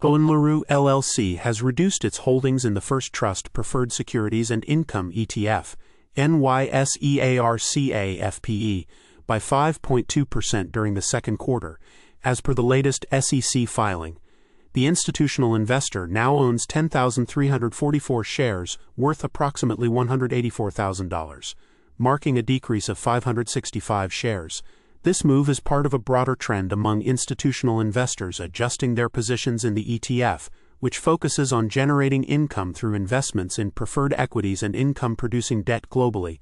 Owen LaRue LLC has reduced its holdings in the First Trust Preferred Securities and Income ETF, NYSEARCA FPE, by 5.2% during the second quarter, as per the latest SEC filing. The institutional investor now owns 10,344 shares worth approximately $184,000, marking a decrease of 565 shares. This move is part of a broader trend among institutional investors adjusting their positions in the ETF, which focuses on generating income through investments in preferred equities and income-producing debt globally.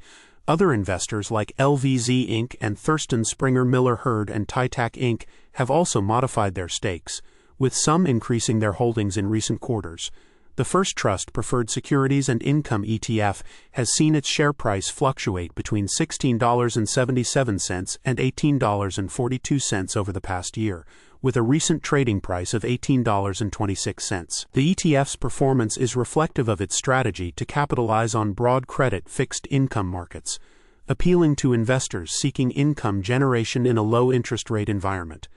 Other investors like LVZ Inc. and Thurston Springer Miller Hurd and Titac Inc. have also modified their stakes, with some increasing their holdings in recent quarters. The First Trust Preferred Securities and Income ETF has seen its share price fluctuate between $16.77 and $18.42 over the past year, with a recent trading price of $18.26. The ETF's performance is reflective of its strategy to capitalize on broad credit fixed income markets, appealing to investors seeking income generation in a low-interest rate environment.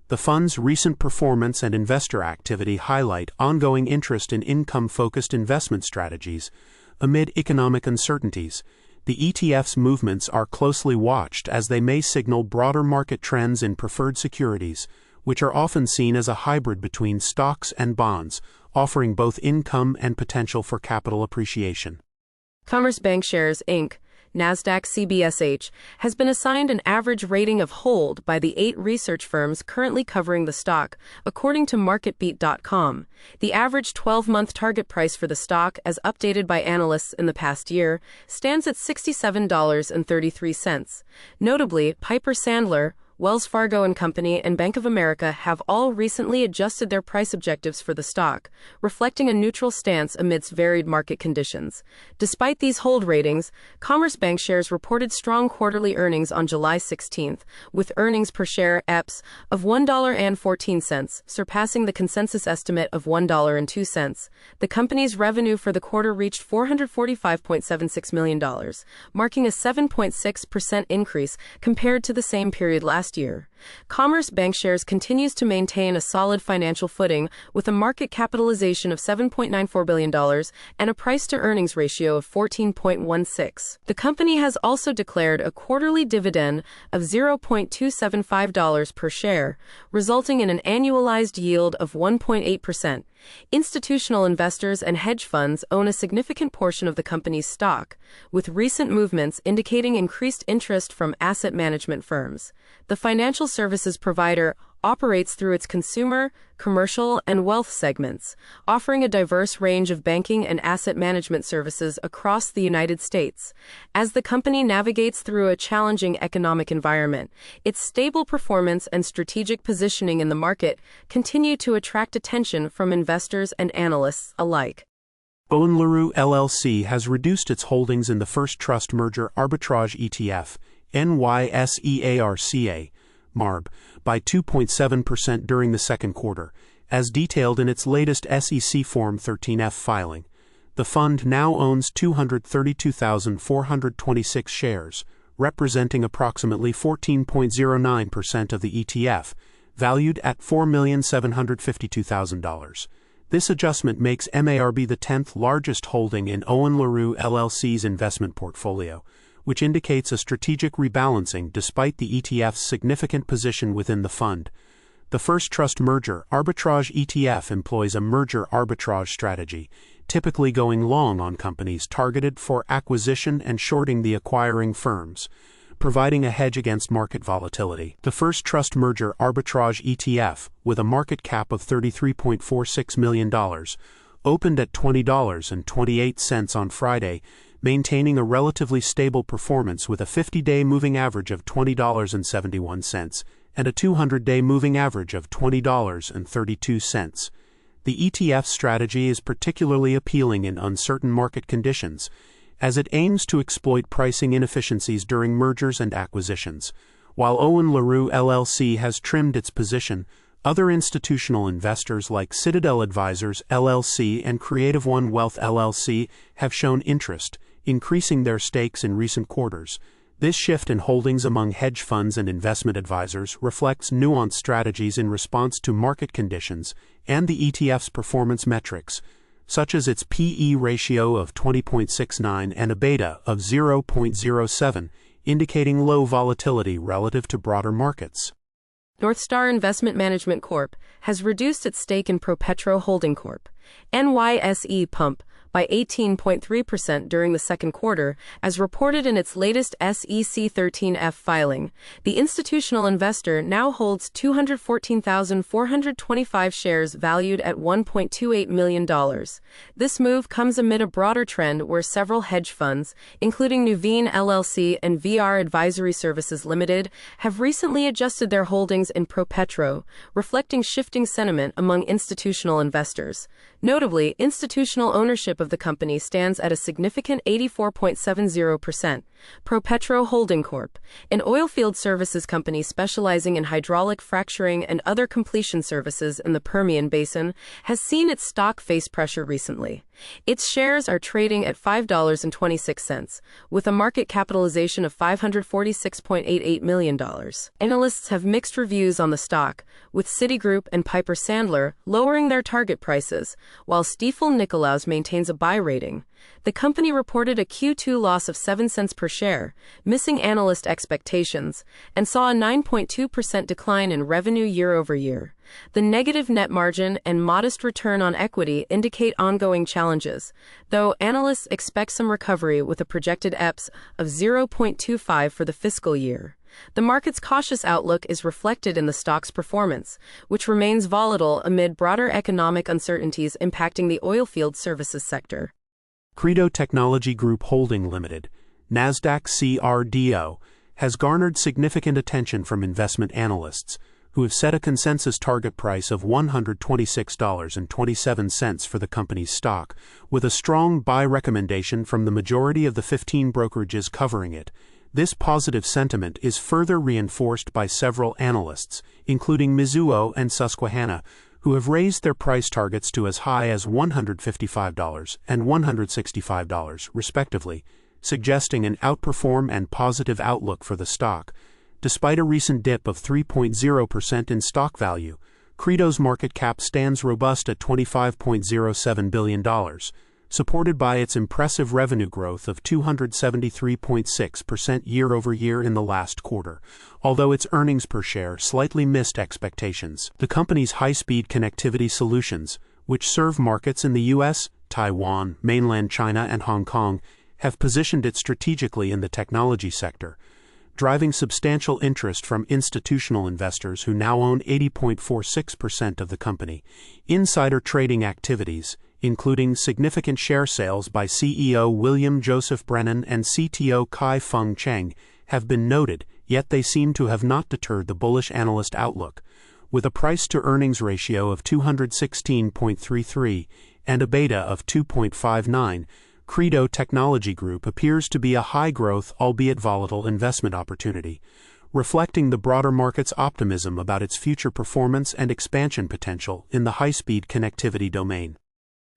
The fund's recent performance and investor activity highlight ongoing interest in income-focused investment strategies. Amid economic uncertainties, the ETF's movements are closely watched as they may signal broader market trends in preferred securities, which are often seen as a hybrid between stocks and bonds, offering both income and potential for capital appreciation. Commerce Bancshares, Inc., NASDAQ CBSH, has been assigned an average rating of hold by the 8 research firms currently covering the stock, according to MarketBeat.com. The average 12-month target price for the stock, as updated by analysts in the past year, stands at $67.33. Notably, Piper Sandler, Wells Fargo and Company, and Bank of America have all recently adjusted their price objectives for the stock, reflecting a neutral stance amidst varied market conditions. Despite these hold ratings, Commerce Bancshares reported strong quarterly earnings on July 16, with earnings per share (EPS) of $1.14, surpassing the consensus estimate of $1.02. The company's revenue for the quarter reached $445.76 million, marking a 7.6% increase compared to the same period last year. Commerce Bancshares continues to maintain a solid financial footing with a market capitalization of $7.94 billion and a price-to-earnings ratio of 14.16. The company has also declared a quarterly dividend of $0.275 per share, resulting in an annualized yield of 1.8%. Institutional investors and hedge funds own a significant portion of the company's stock, with recent movements indicating increased interest from asset management firms. The financial services provider operates through its consumer, commercial, and wealth segments, offering a diverse range of banking and asset management services across the United States. As the company navigates through a challenging economic environment, its stable performance and strategic positioning in the market continue to attract attention from investors and analysts alike. Owen LaRue LLC has reduced its holdings in the First Trust Merger Arbitrage ETF, NYSEARCA, MARB, by 2.7% during the second quarter, as detailed in its latest SEC Form 13F filing. The fund now owns 232,426 shares, representing approximately 14.09% of the ETF, valued at $4,752,000. This adjustment makes MARB the 10th largest holding in Owen LaRue LLC's investment portfolio, which indicates a strategic rebalancing despite the ETF's significant position within the fund. The First Trust Merger Arbitrage ETF employs a merger arbitrage strategy, typically going long on companies targeted for acquisition and shorting the acquiring firms, providing a hedge against market volatility. The First Trust Merger Arbitrage ETF, with a market cap of $33.46 million, opened at $20.28 on Friday, maintaining a relatively stable performance with a 50-day moving average of $20.71 and a 200-day moving average of $20.32. The ETF strategy is particularly appealing in uncertain market conditions, as it aims to exploit pricing inefficiencies during mergers and acquisitions. While Owen LaRue LLC has trimmed its position, other institutional investors like Citadel Advisors LLC and Creative One Wealth LLC have shown interest, increasing their stakes in recent quarters. This shift in holdings among hedge funds and investment advisors reflects nuanced strategies in response to market conditions and the ETF's performance metrics, such as its PE ratio of 20.69 and a beta of 0.07, indicating low volatility relative to broader markets. Northstar Investment Management Corp. has reduced its stake in ProPetro Holding Corp. NYSE Pump by 18.3% during the second quarter, as reported in its latest SEC 13F filing. The institutional investor now holds 214,425 shares valued at $1.28 million. This move comes amid a broader trend where several hedge funds, including Nuveen LLC and VR Advisory Services Limited, have recently adjusted their holdings in ProPetro, reflecting shifting sentiment among institutional investors. Notably, institutional ownership of the company stands at a significant 84.70%. ProPetro Holding Corp., an oilfield services company specializing in hydraulic fracturing and other completion services in the Permian Basin, has seen its stock face pressure recently. Its shares are trading at $5.26, with a market capitalization of $546.88 million. Analysts have mixed reviews on the stock, with Citigroup and Piper Sandler lowering their target prices, while Stifel Nicolaus maintains a buy rating. The company reported a Q2 loss of 7 cents per share, missing analyst expectations, and saw a 9.2% decline in revenue year over year. The negative net margin and modest return on equity indicate ongoing challenges, though analysts expect some recovery with a projected EPS of 0.25 for the fiscal year. The market's cautious outlook is reflected in the stock's performance, which remains volatile amid broader economic uncertainties impacting the oilfield services sector. Credo Technology Group Holding Limited, NASDAQ CRDO, has garnered significant attention from investment analysts, who have set a consensus target price of $126.27 for the company's stock, with a strong buy recommendation from the majority of the 15 brokerages covering it. This positive sentiment is further reinforced by several analysts, including Mizuho and Susquehanna, who have raised their price targets to as high as $155 and $165, respectively, suggesting an outperform and positive outlook for the stock. Despite a recent dip of 3.0% in stock value, Credo's market cap stands robust at $25.07 billion, supported by its impressive revenue growth of 273.6% year-over-year in the last quarter, although its earnings per share slightly missed expectations. The company's high-speed connectivity solutions, which serve markets in the U.S., Taiwan, mainland China, and Hong Kong, have positioned it strategically in the technology sector, driving substantial interest from institutional investors who now own 80.46% of the company. Insider trading activities, including significant share sales by CEO William Joseph Brennan and CTO Kai-Feng Cheng, have been noted, yet they seem to have not deterred the bullish analyst outlook. With a price-to-earnings ratio of 216.33 and a beta of 2.59, Credo Technology Group appears to be a high-growth, albeit volatile, investment opportunity, reflecting the broader market's optimism about its future performance and expansion potential in the high-speed connectivity domain.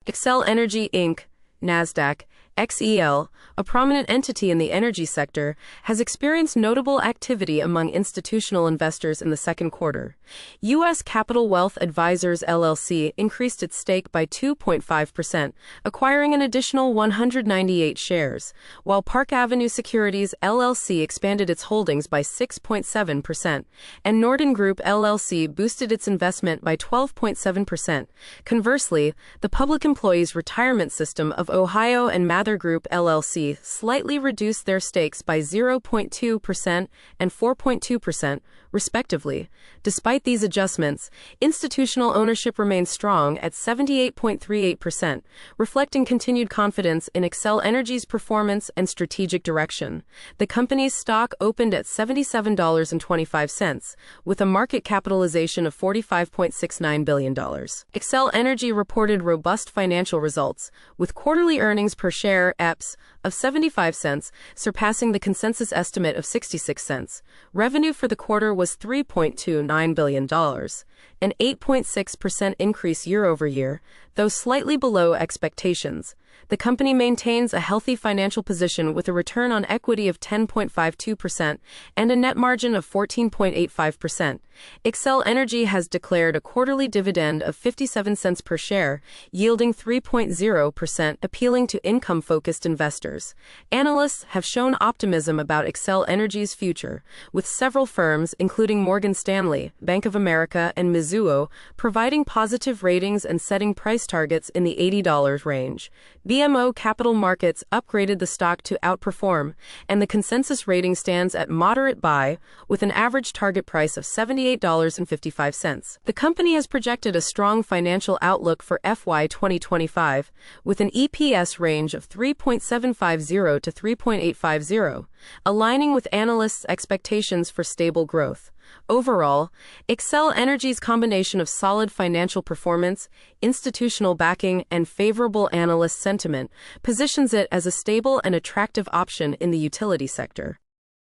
Xcel Energy Inc., NASDAQ, Xcel, a prominent entity in the energy sector, has experienced notable activity among institutional investors in the second quarter. U.S. Capital Wealth Advisors LLC increased its stake by 2.5%, acquiring an additional 198 shares, while Park Avenue Securities LLC expanded its holdings by 6.7%, and Norden Group LLC boosted its investment by 12.7%. Conversely, the Public Employees Retirement System of Ohio and Mather Group LLC slightly reduced their stakes by 0.2% and 4.2%, respectively. Despite these adjustments, institutional ownership remains strong at 78.38%, reflecting continued confidence in Xcel Energy's performance and strategic direction. The company's stock opened at $77.25, with a market capitalization of $45.69 billion. Xcel Energy reported robust financial results, with quarterly earnings per share (EPS) of 75 cents, surpassing the consensus estimate of 66 cents. Revenue for the quarter was $3.29 billion, an 8.6% increase year over year, though slightly below expectations. The company maintains a healthy financial position with a return on equity of 10.52% and a net margin of 14.85%. Xcel Energy has declared a quarterly dividend of 57 cents per share, yielding 3.0%, appealing to income-focused investors. Analysts have shown optimism about Xcel Energy's future, with several firms, including Morgan Stanley, Bank of America, and Mizuho, providing positive ratings and setting price targets in the $80 range. BMO Capital Markets upgraded the stock to outperform, and the consensus rating stands at moderate buy, with an average target price of $78.55. The company has projected a strong financial outlook for FY 2025, with an EPS range of 3.750 to 3.850, aligning with analysts' expectations for stable growth. Overall, Xcel Energy's combination of solid financial performance, institutional backing, and favorable analyst sentiment positions it as a stable and attractive option in the utility sector.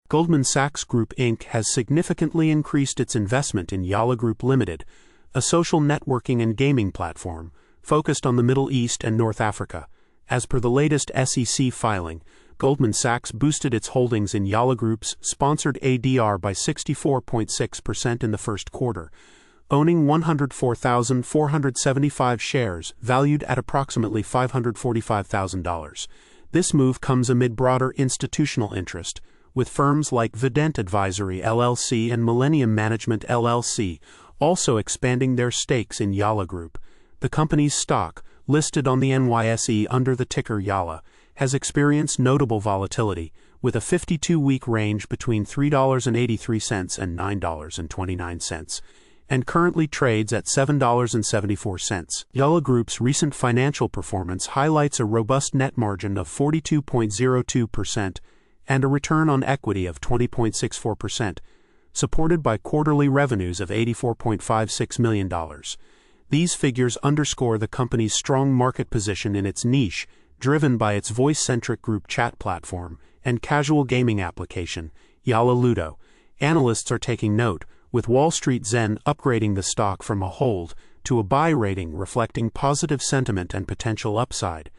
Goldman Sachs Group Inc. has significantly increased its investment in Yalla Group Limited, a social networking and gaming platform focused on the Middle East and North Africa. As per the latest SEC filing, Goldman Sachs boosted its holdings in Yalla Group's sponsored ADR by 64.6% in the first quarter, owning 104,475 shares valued at approximately $545,000. This move comes amid broader institutional interest, with firms like Vident Advisory LLC and Millennium Management LLC also expanding their stakes in Yalla Group. The company's stock, listed on the NYSE under the ticker Yalla, has experienced notable volatility, with a 52-week range between $3.83 and $9.29, and currently trades at $7.74. Yalla Group's recent financial performance highlights a robust net margin of 42.02% and a return on equity of 20.64%, supported by quarterly revenues of $84.56 million. These figures underscore the company's strong market position in its niche, driven by its voice-centric group chat platform and casual gaming application, Yalla Ludo. Analysts are taking note, with Wall Street Zen upgrading the stock from a hold to a buy rating reflecting positive sentiment and potential upside.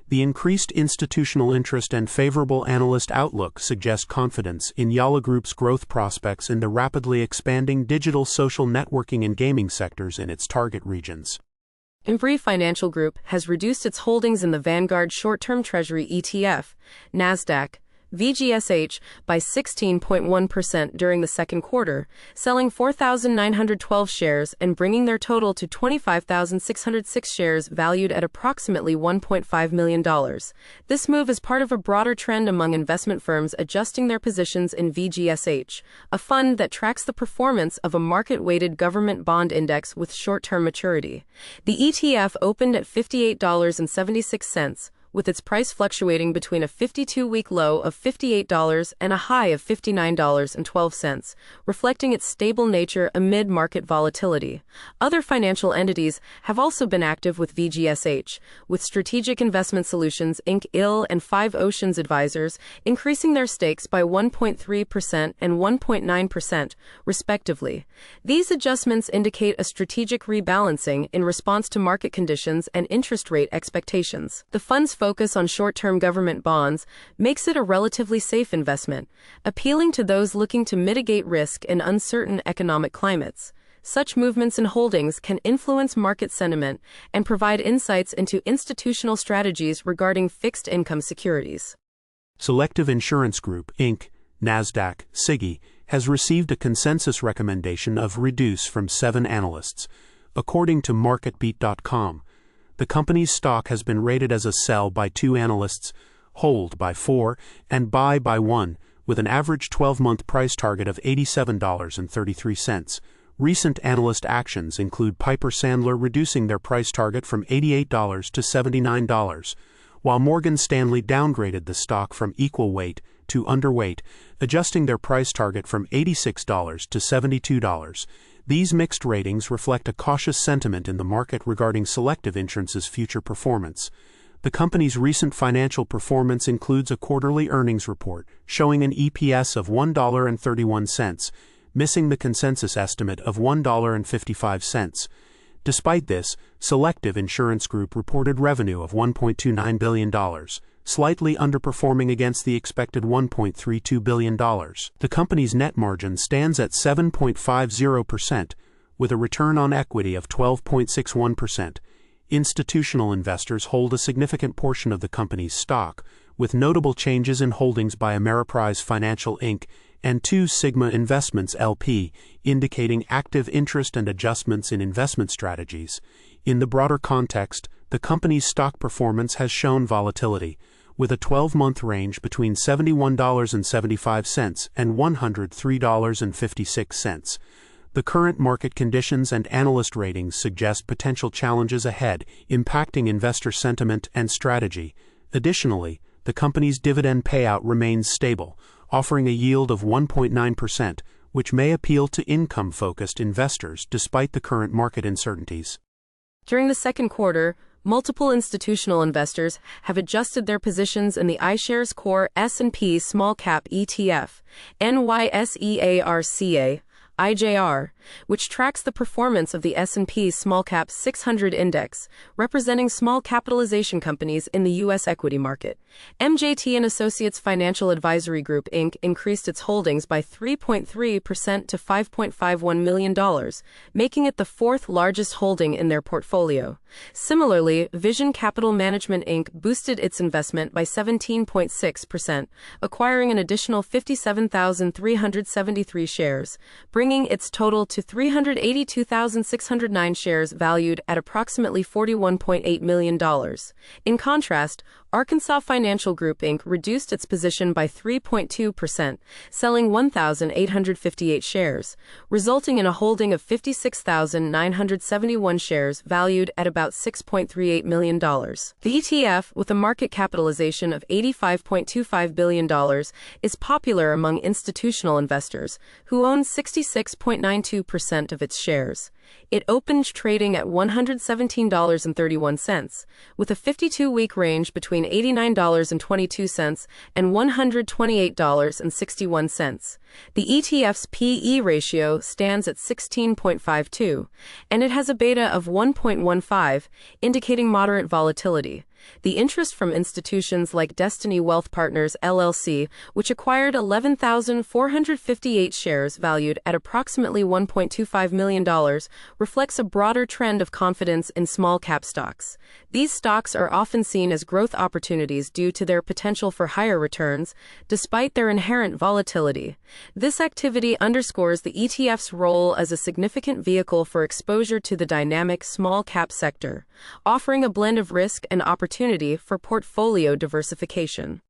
The increased institutional interest and favorable analyst outlook suggest confidence in Yalla Group's growth prospects in the rapidly expanding digital social networking and gaming sectors in its target regions. Embree Financial Group has reduced its holdings in the Vanguard short-term Treasury ETF, NASDAQ, VGSH, by 16.1% during the second quarter, selling 4,912 shares and bringing their total to 25,606 shares valued at approximately $1.5 million. This move is part of a broader trend among investment firms adjusting their positions in VGSH, a fund that tracks the performance of a market-weighted government bond index with short-term maturity. The ETF opened at $58.76, with its price fluctuating between a 52-week low of $58 and a high of $59.12, reflecting its stable nature amid market volatility. Other financial entities have also been active with VGSH, with Strategic Investment Solutions Inc. IL and Five Oceans Advisors increasing their stakes by 1.3% and 1.9%, respectively. These adjustments indicate a strategic rebalancing in response to market conditions and interest rate expectations. The fund's focus on short-term government bonds makes it a relatively safe investment, appealing to those looking to mitigate risk in uncertain economic climates. Such movements in holdings can influence market sentiment and provide insights into institutional strategies regarding fixed income securities. Selective Insurance Group, Inc., NASDAQ, SIGI, has received a consensus recommendation of reduce from 7 analysts, according to MarketBeat.com. The company's stock has been rated as a sell by 2 analysts, hold by 4, and buy by 1, with an average 12-month price target of $87.33. Recent analyst actions include Piper Sandler reducing their price target from $88 to $79, while Morgan Stanley downgraded the stock from equal weight to underweight, adjusting their price target from $86 to $72. These mixed ratings reflect a cautious sentiment in the market regarding Selective Insurance's future performance. The company's recent financial performance includes a quarterly earnings report showing an EPS of $1.31, missing the consensus estimate of $1.55. Despite this, Selective Insurance Group reported revenue of $1.29 billion, slightly underperforming against the expected $1.32 billion. The company's net margin stands at 7.50%, with a return on equity of 12.61%. Institutional investors hold a significant portion of the company's stock, with notable changes in holdings by Ameriprise Financial Inc. and 2 Sigma Investments LP, indicating active interest and adjustments in investment strategies. In the broader context, the company's stock performance has shown volatility, with a 12-month range between $71.75 and $103.56. The current market conditions and analyst ratings suggest potential challenges ahead, impacting investor sentiment and strategy. Additionally, the company's dividend payout remains stable, offering a yield of 1.9%, which may appeal to income-focused investors despite the current market uncertainties. During the second quarter, multiple institutional investors have adjusted their positions in the iShares Core S&P Small Cap ETF, NYSEARCA, IJR, which tracks the performance of the S&P Small Cap 600 Index, representing small capitalization companies in the U.S. equity market. MJT & Associates Financial Advisory Group, Inc. increased its holdings by 3.3% to $5.51 million, making it the 4th largest holding in their portfolio. Similarly, Vision Capital Management, Inc. boosted its investment by 17.6%, acquiring an additional 57,373 shares, bringing its total to 382,609 shares valued at approximately $41.8 million. In contrast, Arkansas Financial Group, Inc. reduced its position by 3.2%, selling 1,858 shares, resulting in a holding of 56,971 shares valued at about $6.38 million. The ETF, with a market capitalization of $85.25 billion, is popular among institutional investors, who own 66.92% of its shares. It opened trading at $117.31, with a 52-week range between $89.22 and $128.61. The ETF's PE ratio stands at 16.52, and it has a beta of 1.15, indicating moderate volatility. The interest from institutions like Destiny Wealth Partners LLC, which acquired 11,458 shares valued at approximately $1.25 million, reflects a broader trend of confidence in small-cap stocks. These stocks are often seen as growth opportunities due to their potential for higher returns, despite their inherent volatility. This activity underscores the ETF's role as a significant vehicle for exposure to the dynamic small-cap sector, offering a blend of risk and opportunity for portfolio diversification.